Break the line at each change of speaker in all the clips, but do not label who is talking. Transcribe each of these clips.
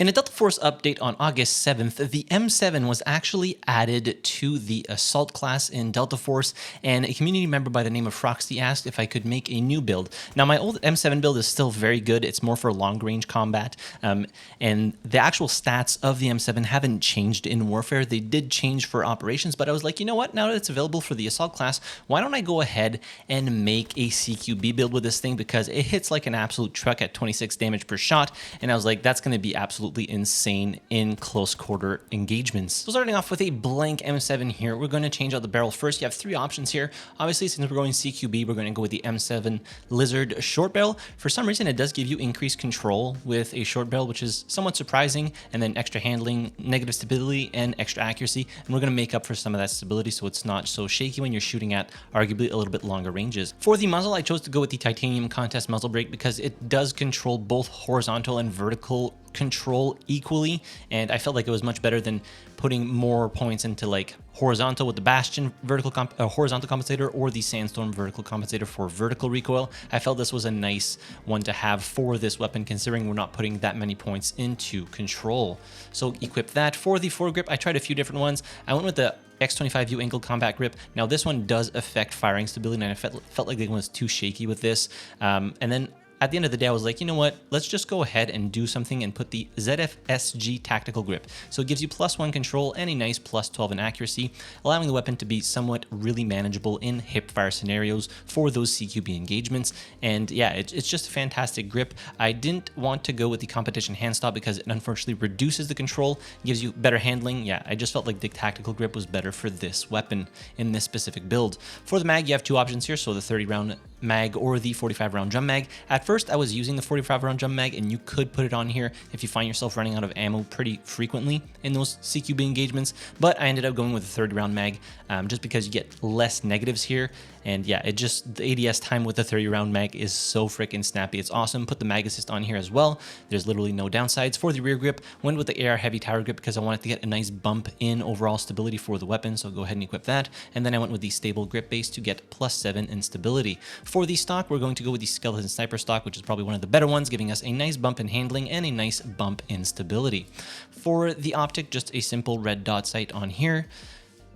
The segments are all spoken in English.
In a Delta Force update on August 7th, the M7 was actually added to the Assault class in Delta Force, and a community member by the name of Froxty asked if I could make a new build. Now, my old M7 build is still very good. It's more for long-range combat, and the actual stats of the M7 haven't changed in Warfare. They did change for operations, but I was like, you know what? Now that it's available for the Assault class, why don't I go ahead and make a CQB build with this thing, because it hits like an absolute truck at 26 damage per shot, and I was like, that's going to be absolutely insane in close quarter engagements. So starting off with a blank M7 here, we're going to change out the barrel first. You have three options here. Obviously, since we're going CQB, we're going to go with the M7 Lizard short barrel. For some reason, it does give you increased control with a short barrel, which is somewhat surprising, and then extra handling, negative stability, and extra accuracy. And we're going to make up for some of that stability so it's not so shaky when you're shooting at arguably a little bit longer ranges. For the muzzle, I chose to go with the titanium contest muzzle brake because it does control both horizontal and vertical control equally, and I felt like it was much better than putting more points into like horizontal with the Bastion vertical horizontal compensator or the Sandstorm vertical compensator for vertical recoil. I felt this was a nice one to have for this weapon, considering we're not putting that many points into control. So equip that. For the foregrip, I tried a few different ones. I went with the X25U ankle combat grip. Now this one does affect firing stability, and I felt like it was too shaky with this. And then at the end of the day, I was like, you know what? Let's just go ahead and do something and put the ZFSG tactical grip. So it gives you +1 control and a nice +12 in accuracy, allowing the weapon to be somewhat really manageable in hip fire scenarios for those CQB engagements. And yeah, it's just a fantastic grip. I didn't want to go with the competition hand stop because it unfortunately reduces the control, gives you better handling. Yeah, I just felt like the tactical grip was better for this weapon in this specific build. For the mag, you have two options here. So the 30 round mag or the 45 round drum mag. At first, I was using the 45 round drum mag, and you could put it on here if you find yourself running out of ammo pretty frequently in those CQB engagements, but I ended up going with the 30 round mag just because you get less negatives here. And yeah, the ADS time with the 30 round mag is so freaking snappy. It's awesome. Put the mag assist on here as well. There's literally no downsides. For the rear grip, went with the AR heavy tower grip because I wanted to get a nice bump in overall stability for the weapon, so go ahead and equip that. And then I went with the stable grip base to get +7 in stability. For the stock, we're going to go with the skeleton sniper stock, which is probably one of the better ones, giving us a nice bump in handling and a nice bump in stability. For the optic, just a simple red dot sight on here.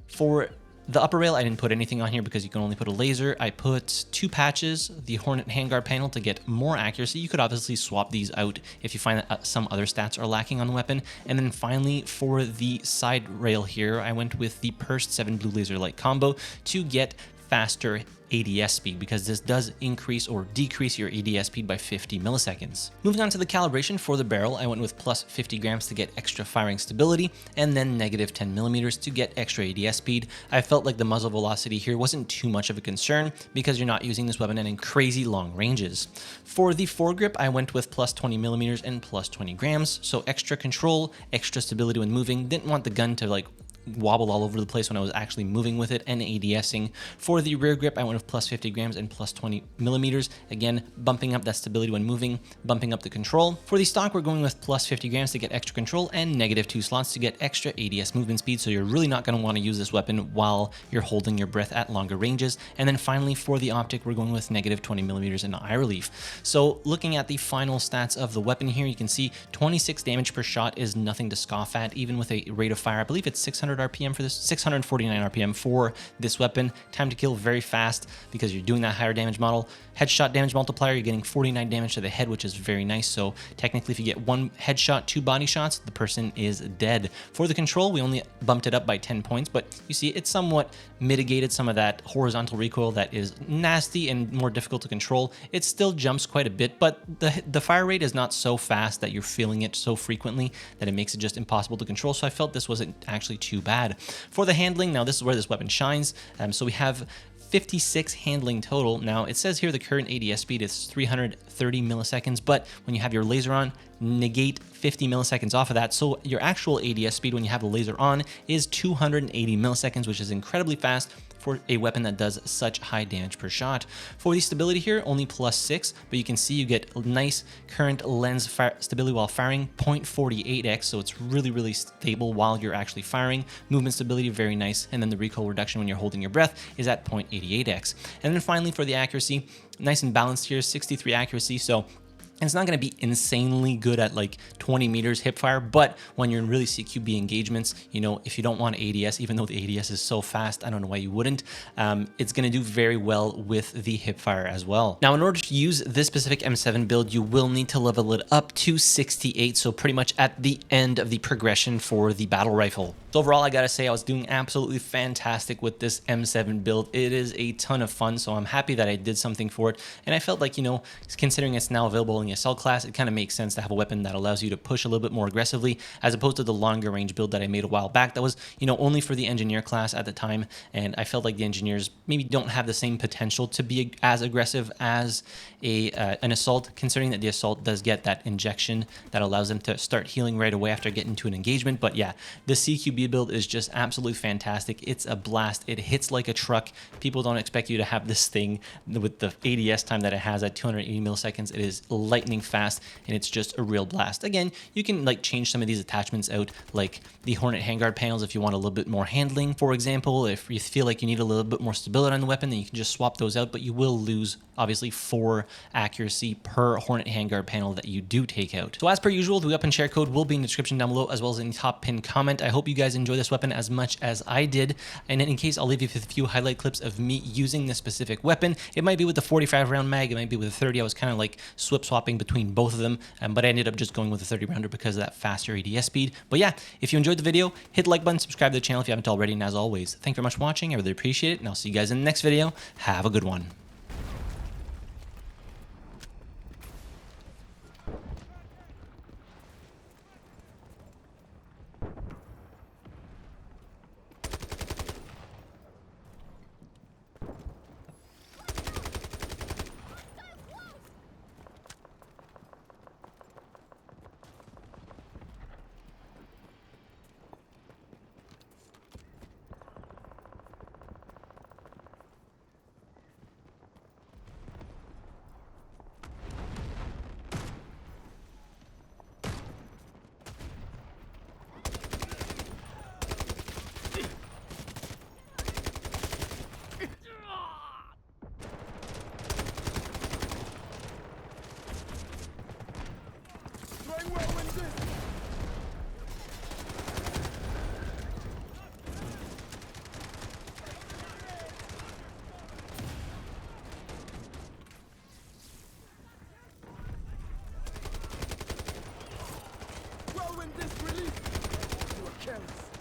For the upper rail, I didn't put anything on here because you can only put a laser. I put two patches, the Hornet handguard panel to get more accuracy. You could obviously swap these out if you find that some other stats are lacking on the weapon. And then finally, for the side rail here, I went with the Pursed 7 blue laser light combo to get faster ADS speed, because this does increase or decrease your ADS speed by 50 milliseconds. Moving on to the calibration for the barrel, I went with +50 grams to get extra firing stability, and then -10 millimeters to get extra ADS speed. I felt like the muzzle velocity here wasn't too much of a concern because you're not using this weapon in crazy long ranges. For the foregrip, I went with +20 millimeters and +20 grams, so extra control, extra stability when moving. Didn't want the gun to like wobble all over the place when I was actually moving with it and ADSing. For the rear grip, I went with +50 grams and +20 millimeters. Again, bumping up that stability when moving, bumping up the control. For the stock, we're going with +50 grams to get extra control and -2 slots to get extra ADS movement speed. So you're really not going to want to use this weapon while you're holding your breath at longer ranges. And then finally, for the optic, we're going with -20 millimeters in eye relief. So looking at the final stats of the weapon here, you can see 26 damage per shot is nothing to scoff at, even with a rate of fire. I believe it's 600 RPM for this, 649 RPM for this weapon. Time to kill very fast because you're doing that higher damage model. Headshot damage multiplier, you're getting 49 damage to the head, which is very nice. So technically, if you get one headshot, 2 body shots, the person is dead. For the control, we only bumped it up by 10 points, but you see it somewhat mitigated some of that horizontal recoil that is nasty and more difficult to control. It still jumps quite a bit, but the fire rate is not so fast that you're feeling it so frequently that it makes it just impossible to control. So I felt this wasn't actually too bad. For the handling, now this is where this weapon shines. So we have 56 handling total. Now it says here the current ADS speed is 330 milliseconds, but when you have your laser on, negate 50 milliseconds off of that. So your actual ADS speed when you have the laser on is 280 milliseconds, which is incredibly fast for a weapon that does such high damage per shot. For the stability here, only +6, but you can see you get nice current lens stability while firing, 0.48x, so it's really, really stable while you're actually firing. Movement stability, very nice, and then the recoil reduction when you're holding your breath is at 0.88x. And then finally for the accuracy, nice and balanced here, 63 accuracy, so And it's not going to be insanely good at like 20 meters hip fire, but when you're in really CQB engagements, you know, if you don't want ADS, even though the ADS is so fast, I don't know why you wouldn't, it's going to do very well with the hip fire as well. Now, in order to use this specific M7 build, you will need to level it up to 68, so pretty much at the end of the progression for the battle rifle. So overall, I gotta say I was doing absolutely fantastic with this M7 build. It is a ton of fun, so I'm happy that I did something for it. And I felt like, you know, considering it's now available in the assault class, it kind of makes sense to have a weapon that allows you to push a little bit more aggressively, as opposed to the longer range build that I made a while back that was, you know, only for the engineer class at the time. And I felt like the engineers maybe don't have the same potential to be as aggressive as an assault, considering that the assault does get that injection that allows them to start healing right away after getting into an engagement. But yeah, the CQB build is just absolutely fantastic. It's a blast. It hits like a truck. People don't expect you to have this thing with the ADS time that it has at 280 milliseconds. It is lightning fast, and it's just a real blast. Again, you can like change some of these attachments out, like the Hornet handguard panels if you want a little bit more handling, for example. If you feel like you need a little bit more stability on the weapon, then you can just swap those out, but you will lose obviously 4 accuracy per Hornet handguard panel that you do take out. So as per usual, the weapon share code will be in the description down below, as well as in the top pinned comment. I hope you guys enjoy this weapon as much as I did, and in case, I'll leave you with a few highlight clips of me using this specific weapon. It might be with the 45 round mag, it might be with the 30. I was kind of like swapping between both of them, but I ended up just going with the 30 rounder because of that faster ADS speed. But yeah, if you enjoyed the video, hit the like button, subscribe to the channel if you haven't already, and as always, thank you very much for watching. I really appreciate it, and I'll see you guys in the next video. Have a good one.
Whirlwind disc release! You are careless.